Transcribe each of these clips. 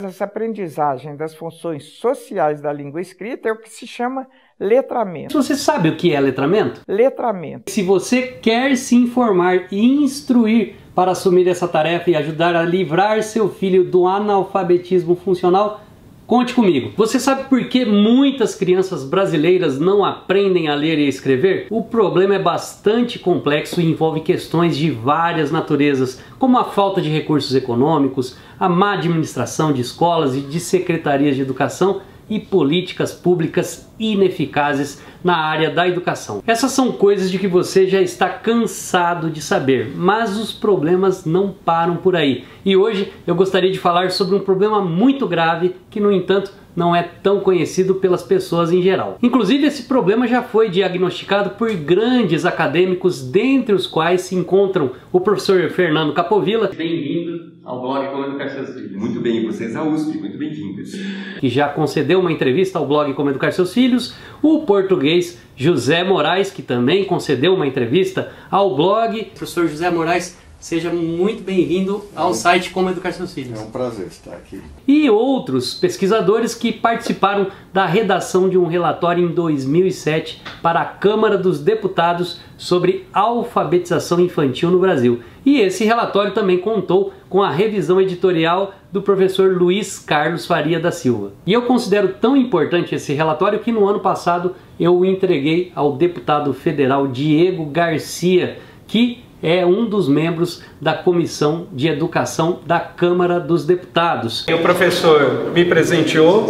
Essa aprendizagem das funções sociais da língua escrita é o que se chama letramento. Você sabe o que é letramento? Letramento. Se você quer se informar e instruir para assumir essa tarefa e ajudar a livrar seu filho do analfabetismo funcional, conte comigo. Você sabe por que muitas crianças brasileiras não aprendem a ler e escrever? O problema é bastante complexo e envolve questões de várias naturezas, como a falta de recursos econômicos, a má administração de escolas e de secretarias de educação e políticas públicas ineficazes na área da educação. Essas são coisas de que você já está cansado de saber, mas os problemas não param por aí. E hoje eu gostaria de falar sobre um problema muito grave que, no entanto, não é tão conhecido pelas pessoas em geral. Inclusive, esse problema já foi diagnosticado por grandes acadêmicos, dentre os quais se encontram o professor Fernando Capovilla. Bem-vindo ao blog Como Educar Seus Filhos. Muito bem, vocês à USP, muito bem-vindos. Que já concedeu uma entrevista ao blog Como Educar Seus Filhos. O português José Moraes, que também concedeu uma entrevista ao blog. Professor José Moraes, seja muito bem-vindo ao site Como Educar Seus Filhos. É um prazer estar aqui. E outros pesquisadores que participaram da redação de um relatório em 2007 para a Câmara dos Deputados sobre alfabetização infantil no Brasil. E esse relatório também contou com a revisão editorial do professor Luiz Carlos Faria da Silva. E eu considero tão importante esse relatório que no ano passado eu o entreguei ao deputado federal Diego Garcia, que é um dos membros da Comissão de Educação da Câmara dos Deputados. O professor me presenteou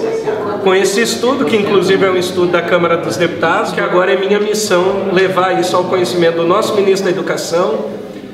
com esse estudo, que inclusive é um estudo da Câmara dos Deputados, que agora é minha missão levar isso ao conhecimento do nosso ministro da Educação,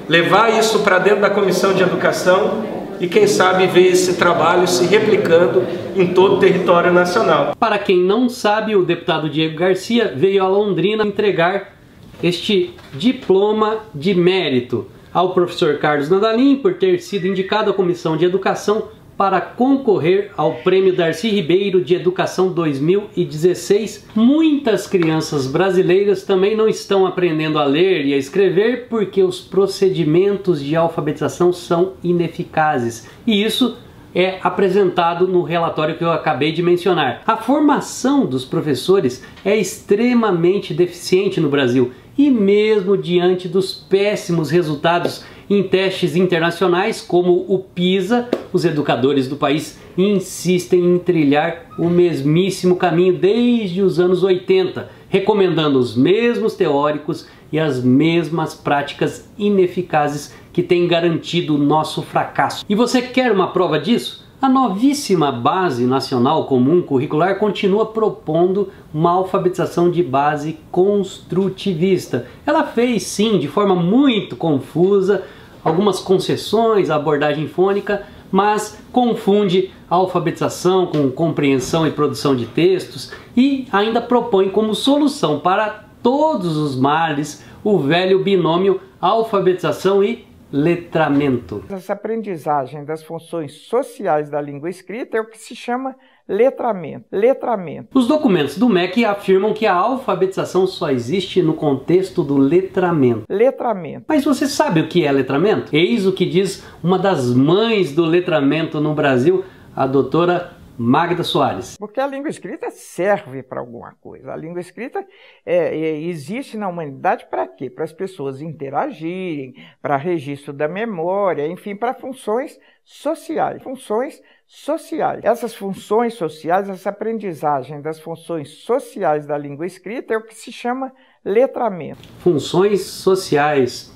levar isso para dentro da Comissão de Educação e, quem sabe, ver esse trabalho se replicando em todo o território nacional. Para quem não sabe, o deputado Diego Garcia veio a Londrina entregar este diploma de mérito ao professor Carlos Nadalim por ter sido indicado à Comissão de Educação para concorrer ao Prêmio Darcy Ribeiro de Educação 2016. Muitas crianças brasileiras também não estão aprendendo a ler e a escrever porque os procedimentos de alfabetização são ineficazes. E isso é apresentado no relatório que eu acabei de mencionar. A formação dos professores é extremamente deficiente no Brasil e mesmo diante dos péssimos resultados em testes internacionais como o PISA, os educadores do país insistem em trilhar o mesmíssimo caminho desde os anos 80, recomendando os mesmos teóricos e as mesmas práticas ineficazes que têm garantido o nosso fracasso. E você quer uma prova disso? A novíssima Base Nacional Comum Curricular continua propondo uma alfabetização de base construtivista. Ela fez, sim, de forma muito confusa, algumas concessões à abordagem fônica, mas confunde a alfabetização com compreensão e produção de textos e ainda propõe como solução para todos os males o velho binômio alfabetização e letramento. Essa aprendizagem das funções sociais da língua escrita é o que se chama letramento. Letramento. Os documentos do MEC afirmam que a alfabetização só existe no contexto do letramento. Letramento. Mas você sabe o que é letramento? Eis o que diz uma das mães do letramento no Brasil, a doutora Magda Soares. Porque a língua escrita serve para alguma coisa. A língua escrita existe na humanidade para quê? Para as pessoas interagirem, para registro da memória, enfim, para funções sociais. Funções sociais. Essas funções sociais, essa aprendizagem das funções sociais da língua escrita é o que se chama letramento. Funções sociais.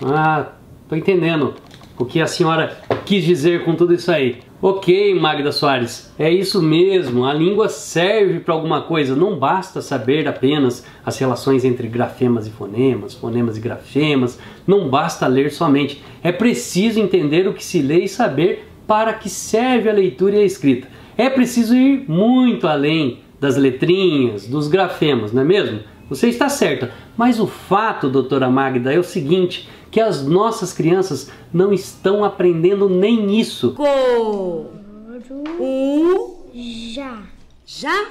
Ah, tô entendendo o que a senhora quis dizer com tudo isso aí. Ok, Magda Soares, é isso mesmo, a língua serve para alguma coisa, não basta saber apenas as relações entre grafemas e fonemas, fonemas e grafemas, não basta ler somente, é preciso entender o que se lê e saber para que serve a leitura e a escrita. É preciso ir muito além das letrinhas, dos grafemas, não é mesmo? Você está certa, mas o fato, doutora Magda, é o seguinte, que as nossas crianças não estão aprendendo nem isso. Já.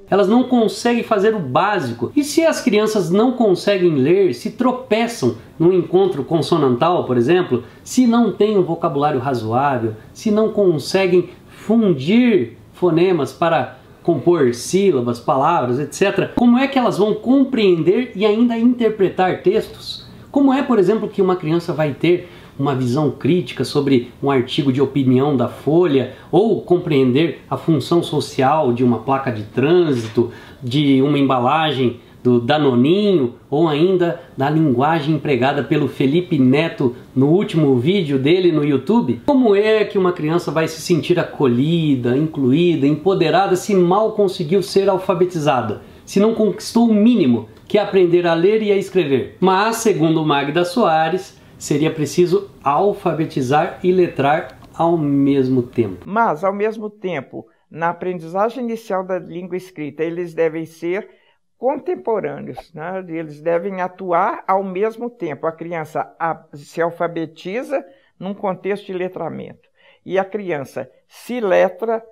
Elas não conseguem fazer o básico. E se as crianças não conseguem ler, se tropeçam num encontro consonantal, por exemplo, se não têm um vocabulário razoável, se não conseguem fundir fonemas para compor sílabas, palavras, etc., como é que elas vão compreender e ainda interpretar textos? Como é, por exemplo, que uma criança vai ter uma visão crítica sobre um artigo de opinião da Folha, ou compreender a função social de uma placa de trânsito, de uma embalagem do Danoninho, ou ainda da linguagem empregada pelo Felipe Neto no último vídeo dele no YouTube? Como é que uma criança vai se sentir acolhida, incluída, empoderada se mal conseguiu ser alfabetizada? Se não conquistou o mínimo, que é aprender a ler e a escrever? Mas, segundo Magda Soares, seria preciso alfabetizar e letrar ao mesmo tempo. Mas, ao mesmo tempo, na aprendizagem inicial da língua escrita, eles devem ser contemporâneos, né? Eles devem atuar ao mesmo tempo. A criança se alfabetiza num contexto de letramento e a criança se letra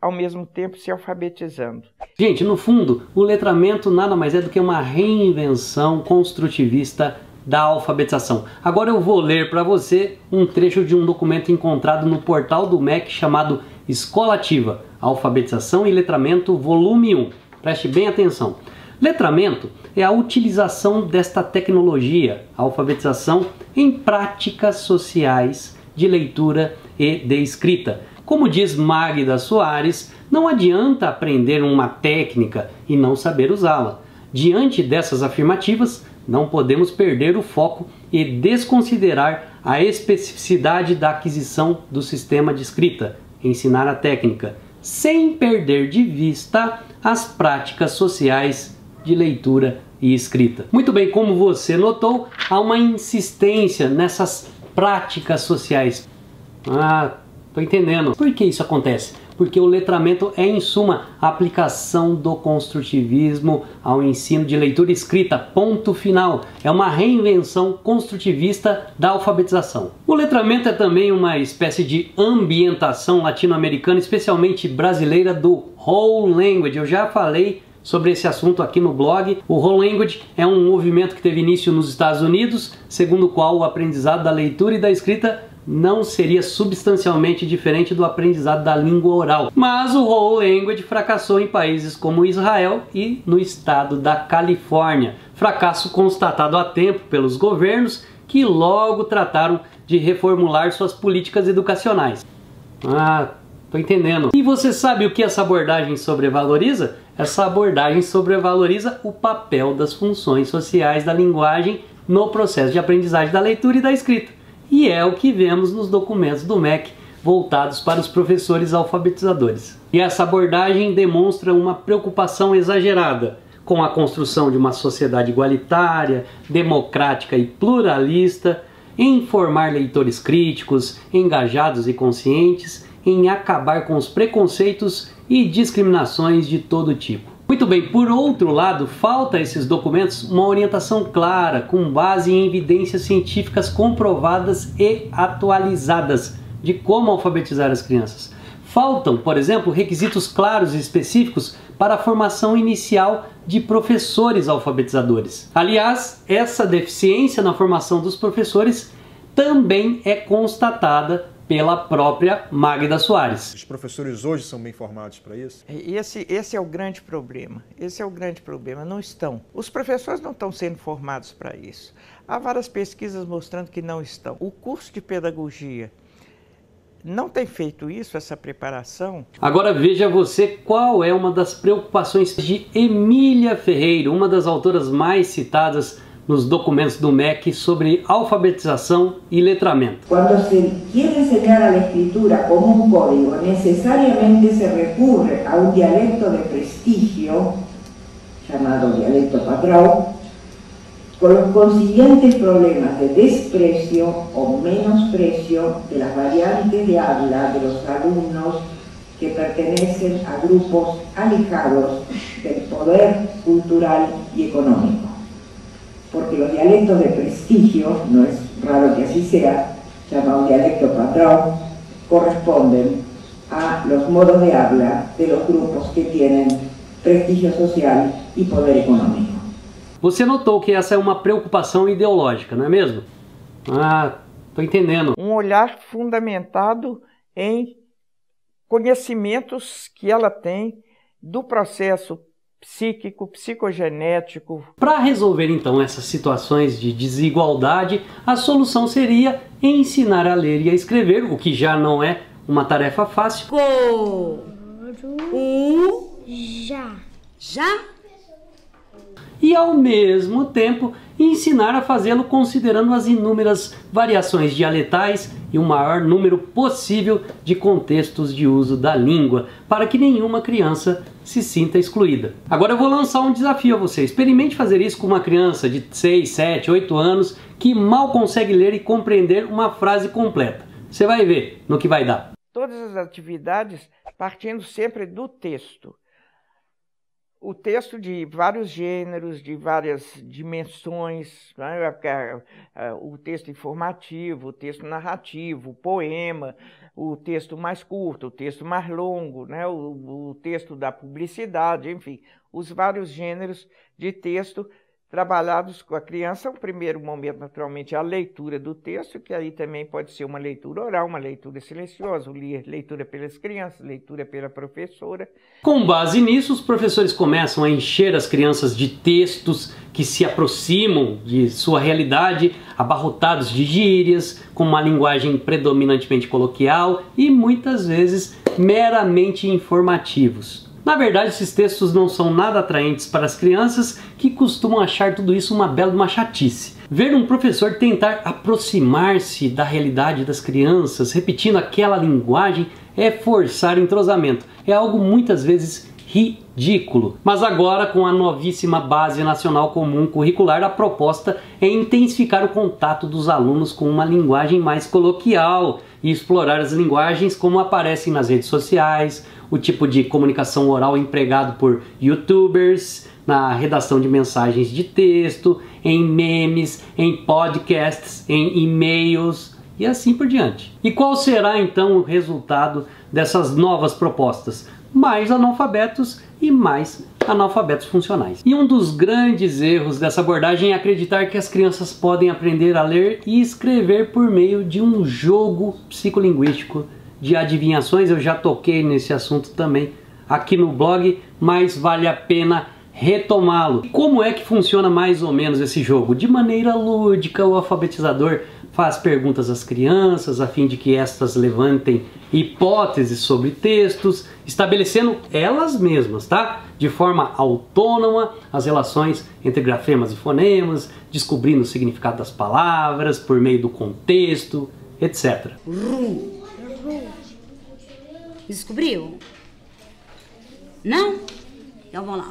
ao mesmo tempo se alfabetizando. Gente, no fundo, o letramento nada mais é do que uma reinvenção construtivista da alfabetização. Agora eu vou ler para você um trecho de um documento encontrado no portal do MEC chamado Escola Ativa, Alfabetização e Letramento, volume 1. Preste bem atenção. Letramento é a utilização desta tecnologia, a alfabetização, em práticas sociais de leitura e de escrita. Como diz Magda Soares, não adianta aprender uma técnica e não saber usá-la. Diante dessas afirmativas, não podemos perder o foco e desconsiderar a especificidade da aquisição do sistema de escrita, ensinar a técnica, sem perder de vista as práticas sociais de leitura e escrita. Muito bem, como você notou, há uma insistência nessas práticas sociais. Tô entendendo. Por que isso acontece? Porque o letramento é, em suma, a aplicação do construtivismo ao ensino de leitura e escrita, ponto final. É uma reinvenção construtivista da alfabetização. O letramento é também uma espécie de ambientação latino-americana, especialmente brasileira, do Whole Language. Eu já falei sobre esse assunto aqui no blog. O Whole Language é um movimento que teve início nos Estados Unidos, segundo o qual o aprendizado da leitura e da escrita não seria substancialmente diferente do aprendizado da língua oral. Mas o Whole Language fracassou em países como Israel e no estado da Califórnia. Fracasso constatado a tempo pelos governos, que logo trataram de reformular suas políticas educacionais. Tô entendendo. E você sabe o que essa abordagem sobrevaloriza? Essa abordagem sobrevaloriza o papel das funções sociais da linguagem no processo de aprendizagem da leitura e da escrita. E é o que vemos nos documentos do MEC voltados para os professores alfabetizadores. E essa abordagem demonstra uma preocupação exagerada com a construção de uma sociedade igualitária, democrática e pluralista, em formar leitores críticos, engajados e conscientes, em acabar com os preconceitos e discriminações de todo tipo. Muito bem, por outro lado, falta a esses documentos uma orientação clara, com base em evidências científicas comprovadas e atualizadas de como alfabetizar as crianças. Faltam, por exemplo, requisitos claros e específicos para a formação inicial de professores alfabetizadores. Aliás, essa deficiência na formação dos professores também é constatada pela própria Magda Soares. Os professores hoje são bem formados para isso? Esse é o grande problema. Esse é o grande problema. Não estão. Os professores não estão sendo formados para isso. Há várias pesquisas mostrando que não estão. O curso de pedagogia não tem feito isso, essa preparação. Agora veja você qual é uma das preocupações de Emília Ferreiro, uma das autoras mais citadas nos documentos do MEC sobre alfabetização e letramento. Quando se quer enseñar a escritura como código, necesariamente se recurre a dialecto de prestigio, chamado dialecto padrão, con los consiguientes problemas de desprecio o menosprecio de las variantes de habla de los alumnos que pertenecen a grupos alejados del poder cultural y económico. Porque los dialectos de prestigio, no es raro que así sea, llamados dialecto patrón, corresponden a los modos de habla de los grupos que tienen prestigio social y poder económico. Você notou que essa é uma preocupação ideológica, não é mesmo? Ah, tô entendendo. Um olhar fundamentado em conhecimentos que ela tem do processo psíquico, psicogenético. Para resolver então essas situações de desigualdade, a solução seria ensinar a ler e a escrever, o que já não é uma tarefa fácil. Já. E ao mesmo tempo ensinar a fazê-lo considerando as inúmeras variações dialetais e o maior número possível de contextos de uso da língua, para que nenhuma criança se sinta excluída. Agora eu vou lançar um desafio a você. Experimente fazer isso com uma criança de 6, 7, 8 anos que mal consegue ler e compreender uma frase completa. Você vai ver no que vai dar. Todas as atividades partindo sempre do texto. O texto de vários gêneros, de várias dimensões, né? O texto informativo, o texto narrativo, o poema, o texto mais curto, o texto mais longo, né? O texto da publicidade, enfim, os vários gêneros de texto trabalhados com a criança. O primeiro momento, naturalmente, é a leitura do texto, que aí também pode ser uma leitura oral, uma leitura silenciosa, leitura pelas crianças, leitura pela professora. Com base nisso, os professores começam a encher as crianças de textos que se aproximam de sua realidade, abarrotados de gírias, com uma linguagem predominantemente coloquial e muitas vezes meramente informativos. Na verdade, esses textos não são nada atraentes para as crianças, que costumam achar tudo isso uma bela uma chatice. Ver um professor tentar aproximar-se da realidade das crianças, repetindo aquela linguagem, é forçar o entrosamento. É algo muitas vezes ridículo. Mas agora, com a novíssima Base Nacional Comum Curricular, a proposta é intensificar o contato dos alunos com uma linguagem mais coloquial e explorar as linguagens como aparecem nas redes sociais, o tipo de comunicação oral empregado por youtubers, na redação de mensagens de texto, em memes, em podcasts, em e-mails e assim por diante. E qual será então o resultado dessas novas propostas? Mais analfabetos e mais analfabetos funcionais. E um dos grandes erros dessa abordagem é acreditar que as crianças podem aprender a ler e escrever por meio de um jogo psicolinguístico de adivinhações. Eu já toquei nesse assunto também aqui no blog, mas vale a pena retomá-lo. Como é que funciona mais ou menos esse jogo? De maneira lúdica, o alfabetizador faz perguntas às crianças a fim de que estas levantem hipóteses sobre textos, estabelecendo elas mesmas, tá? De forma autônoma as relações entre grafemas e fonemas, descobrindo o significado das palavras por meio do contexto, etc. Descobriu? Não? Então vamos lá.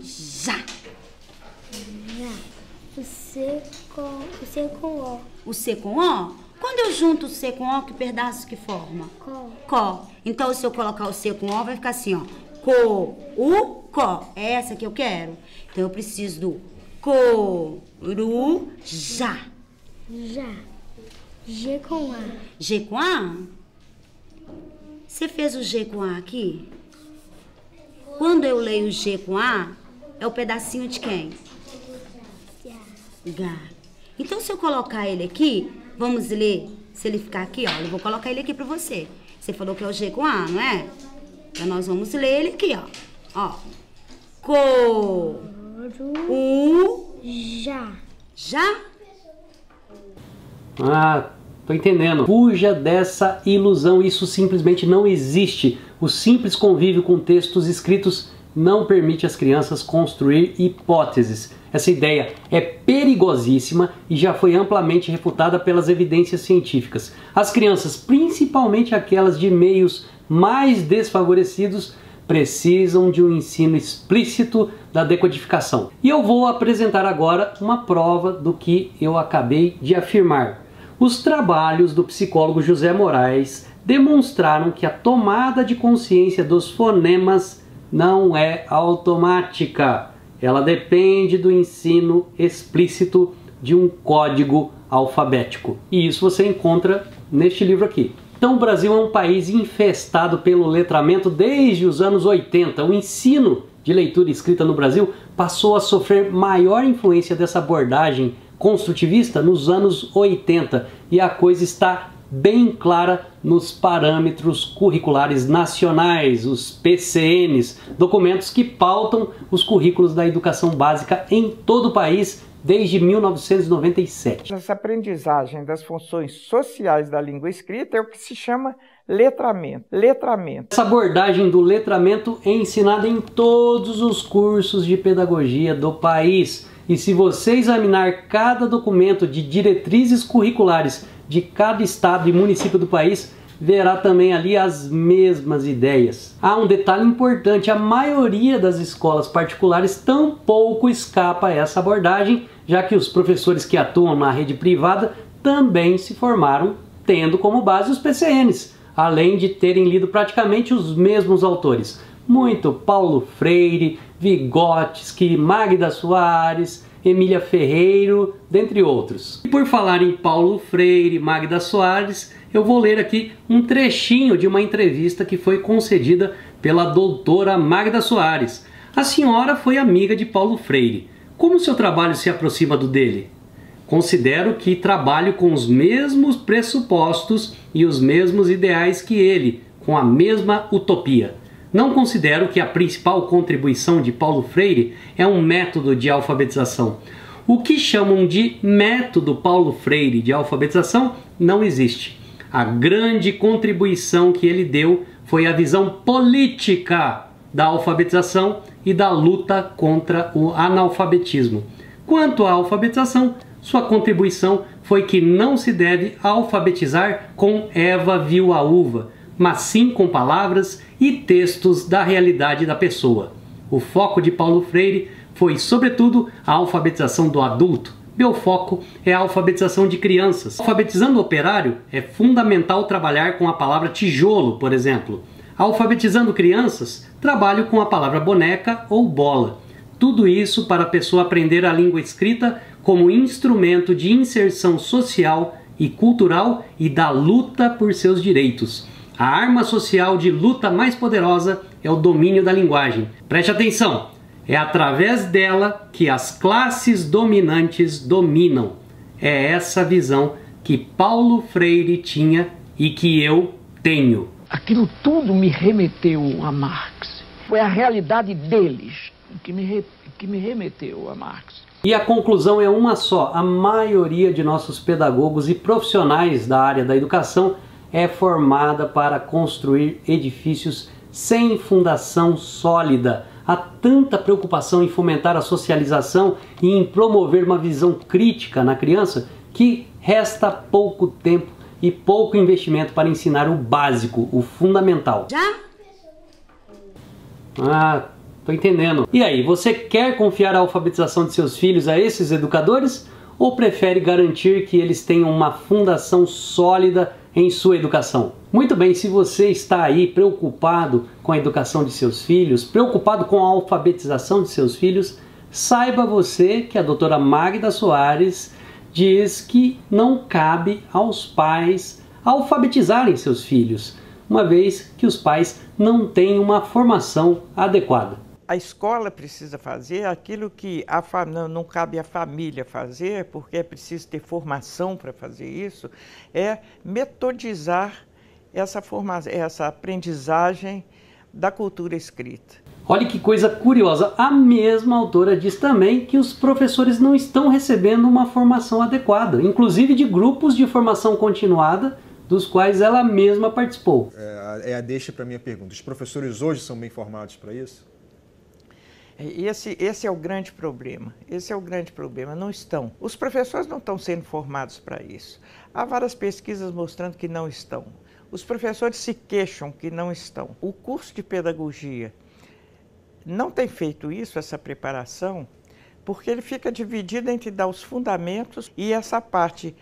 Já. O C com O. O C com O? Quando eu junto o C com O, que pedaço que forma? Có. Então, se eu colocar o C com O, vai ficar assim, ó. Có. É essa que eu quero? Então, eu preciso do já. G com A. G com A? Você fez o G com A aqui? Quando eu leio G com A, é o pedacinho de quem? Gá. Então, se eu colocar ele aqui, vamos ler, se ele ficar aqui, ó, eu vou colocar ele aqui pra você. Você falou que é o G com A, não é? Então, nós vamos ler ele aqui, ó. Já? Ah, tô entendendo. Fuja dessa ilusão, isso simplesmente não existe. O simples convívio com textos escritos não permite às crianças construir hipóteses. Essa ideia é perigosíssima e já foi amplamente refutada pelas evidências científicas. As crianças, principalmente aquelas de meios mais desfavorecidos, precisam de um ensino explícito da decodificação. E eu vou apresentar agora uma prova do que eu acabei de afirmar. Os trabalhos do psicólogo José Moraes demonstraram que a tomada de consciência dos fonemas não é automática. Ela depende do ensino explícito de um código alfabético. E isso você encontra neste livro aqui. Então, o Brasil é um país infestado pelo letramento desde os anos 80. O ensino de leitura e escrita no Brasil passou a sofrer maior influência dessa abordagem construtivista nos anos 80 e a coisa está bem clara nos parâmetros curriculares nacionais, os PCNs, documentos que pautam os currículos da educação básica em todo o país desde 1997. Essa aprendizagem das funções sociais da língua escrita é o que se chama letramento. Essa abordagem do letramento é ensinada em todos os cursos de pedagogia do país. E se você examinar cada documento de diretrizes curriculares de cada estado e município do país, verá também ali as mesmas ideias. Há um detalhe importante: a maioria das escolas particulares tampouco escapa a essa abordagem, já que os professores que atuam na rede privada também se formaram tendo como base os PCNs, além de terem lido praticamente os mesmos autores. Muito Paulo Freire, Vygotsky, Magda Soares, Emília Ferreiro, dentre outros. E por falar em Paulo Freire, Magda Soares, eu vou ler aqui um trechinho de uma entrevista que foi concedida pela doutora Magda Soares. A senhora foi amiga de Paulo Freire. Como seu trabalho se aproxima do dele? Considero que trabalho com os mesmos pressupostos e os mesmos ideais que ele, com a mesma utopia. Não considero que a principal contribuição de Paulo Freire é um método de alfabetização. O que chamam de método Paulo Freire de alfabetização não existe. A grande contribuição que ele deu foi a visão política da alfabetização e da luta contra o analfabetismo. Quanto à alfabetização, sua contribuição foi que não se deve alfabetizar com Eva viu a uva, mas sim com palavras e textos da realidade da pessoa. O foco de Paulo Freire foi, sobretudo, a alfabetização do adulto. Meu foco é a alfabetização de crianças. Alfabetizando o operário, é fundamental trabalhar com a palavra tijolo, por exemplo. Alfabetizando crianças, trabalho com a palavra boneca ou bola. Tudo isso para a pessoa aprender a língua escrita como instrumento de inserção social e cultural e da luta por seus direitos. A arma social de luta mais poderosa é o domínio da linguagem. Preste atenção! É através dela que as classes dominantes dominam. É essa visão que Paulo Freire tinha e que eu tenho. Aquilo tudo me remeteu a Marx. Foi a realidade deles que me remeteu a Marx. E a conclusão é uma só: a maioria de nossos pedagogos e profissionais da área da educação é formada para construir edifícios sem fundação sólida. Há tanta preocupação em fomentar a socialização e em promover uma visão crítica na criança que resta pouco tempo e pouco investimento para ensinar o básico, o fundamental. Já? Ah, tô entendendo. E aí, você quer confiar a alfabetização de seus filhos a esses educadores? Ou prefere garantir que eles tenham uma fundação sólida em sua educação? Muito bem, se você está aí preocupado com a educação de seus filhos, preocupado com a alfabetização de seus filhos, saiba você que a doutora Magda Soares diz que não cabe aos pais alfabetizarem seus filhos, uma vez que os pais não têm uma formação adequada. A escola precisa fazer aquilo que não cabe à família fazer, porque é preciso ter formação para fazer isso, é metodizar essa aprendizagem da cultura escrita. Olha que coisa curiosa, a mesma autora diz também que os professores não estão recebendo uma formação adequada, inclusive de grupos de formação continuada, dos quais ela mesma participou. É a deixa para a minha pergunta. Os professores hoje são bem formados para isso? Esse é o grande problema. Esse é o grande problema. Não estão. Os professores não estão sendo formados para isso. Há várias pesquisas mostrando que não estão. Os professores se queixam que não estão. O curso de pedagogia não tem feito isso, essa preparação, porque ele fica dividido entre dar os fundamentos e essa parte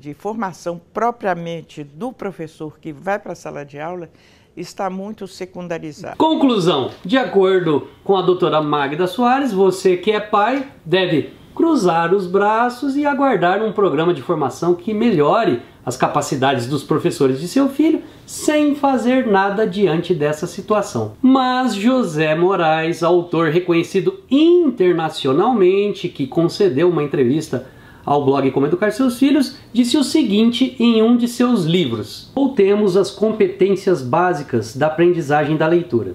de formação propriamente do professor que vai para a sala de aula está muito secundarizado. Conclusão: de acordo com a doutora Magda Soares, você que é pai deve cruzar os braços e aguardar um programa de formação que melhore as capacidades dos professores de seu filho, sem fazer nada diante dessa situação. Mas José Moraes, autor reconhecido internacionalmente, que concedeu uma entrevista ao blog Como Educar Seus Filhos, disse o seguinte em um de seus livros: voltemos às competências básicas da aprendizagem da leitura.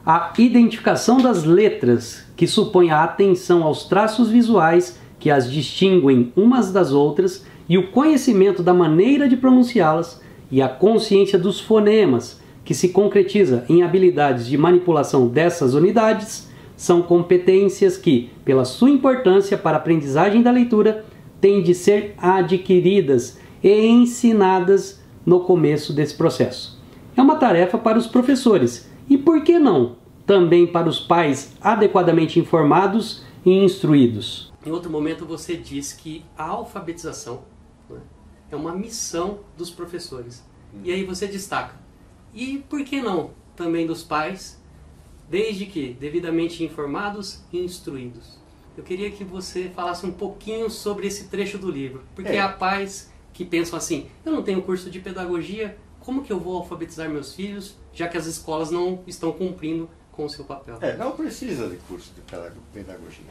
A identificação das letras, que supõe a atenção aos traços visuais que as distinguem umas das outras, e o conhecimento da maneira de pronunciá-las, e a consciência dos fonemas, que se concretiza em habilidades de manipulação dessas unidades, são competências que, pela sua importância para a aprendizagem da leitura, têm de ser adquiridas e ensinadas no começo desse processo. É uma tarefa para os professores e, por que não, também para os pais adequadamente informados e instruídos. Em outro momento você diz que a alfabetização, né, é uma missão dos professores. E aí você destaca: e por que não também dos pais, desde que devidamente informados e instruídos? Eu queria que você falasse um pouquinho sobre esse trecho do livro, porque há pais que pensam assim: eu não tenho curso de pedagogia, como que eu vou alfabetizar meus filhos, já que as escolas não estão cumprindo com o seu papel? Não precisa de curso de pedagogia.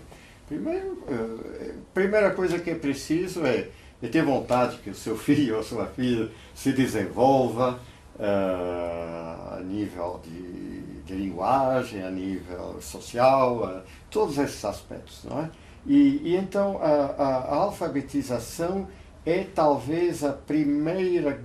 Primeira coisa que é preciso é ter vontade que o seu filho ou a sua filha se desenvolva a nível de linguagem, a nível social, todos esses aspectos, não é? E então a alfabetização é talvez o primeiro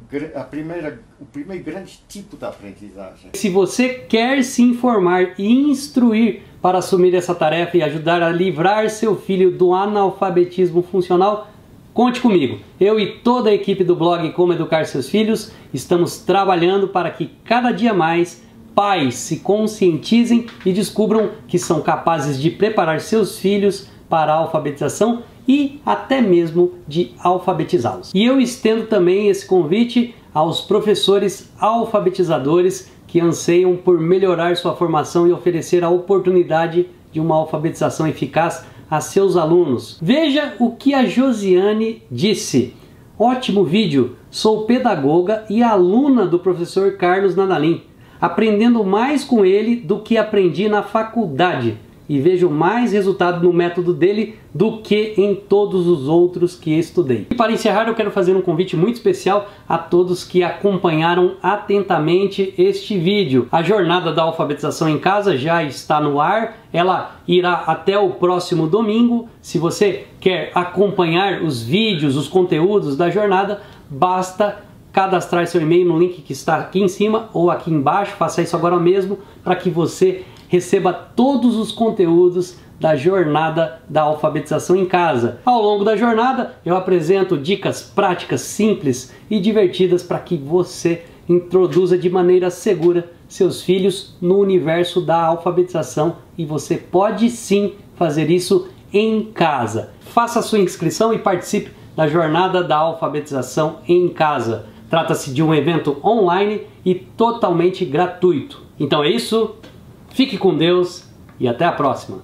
grande tipo de aprendizagem. Se você quer se informar e instruir para assumir essa tarefa e ajudar a livrar seu filho do analfabetismo funcional, conte comigo. Eu e toda a equipe do blog Como Educar Seus Filhos estamos trabalhando para que cada dia mais pais se conscientizem e descubram que são capazes de preparar seus filhos para a alfabetização e até mesmo de alfabetizá-los. E eu estendo também esse convite aos professores alfabetizadores que anseiam por melhorar sua formação e oferecer a oportunidade de uma alfabetização eficaz a seus alunos. Veja o que a Josiane disse. Ótimo vídeo, sou pedagoga e aluna do professor Carlos Nadalim, aprendendo mais com ele do que aprendi na faculdade. E vejo mais resultado no método dele do que em todos os outros que estudei. E para encerrar, eu quero fazer um convite muito especial a todos que acompanharam atentamente este vídeo. A jornada da alfabetização em casa já está no ar, ela irá até o próximo domingo. Se você quer acompanhar os vídeos, os conteúdos da jornada, basta cadastrar seu e-mail no link que está aqui em cima ou aqui embaixo. Faça isso agora mesmo para que você receba todos os conteúdos da jornada da alfabetização em casa. Ao longo da jornada eu apresento dicas práticas, simples e divertidas para que você introduza de maneira segura seus filhos no universo da alfabetização, e você pode sim fazer isso em casa. Faça a sua inscrição e participe da jornada da alfabetização em casa. Trata-se de um evento online e totalmente gratuito. Então é isso. Fique com Deus e até a próxima!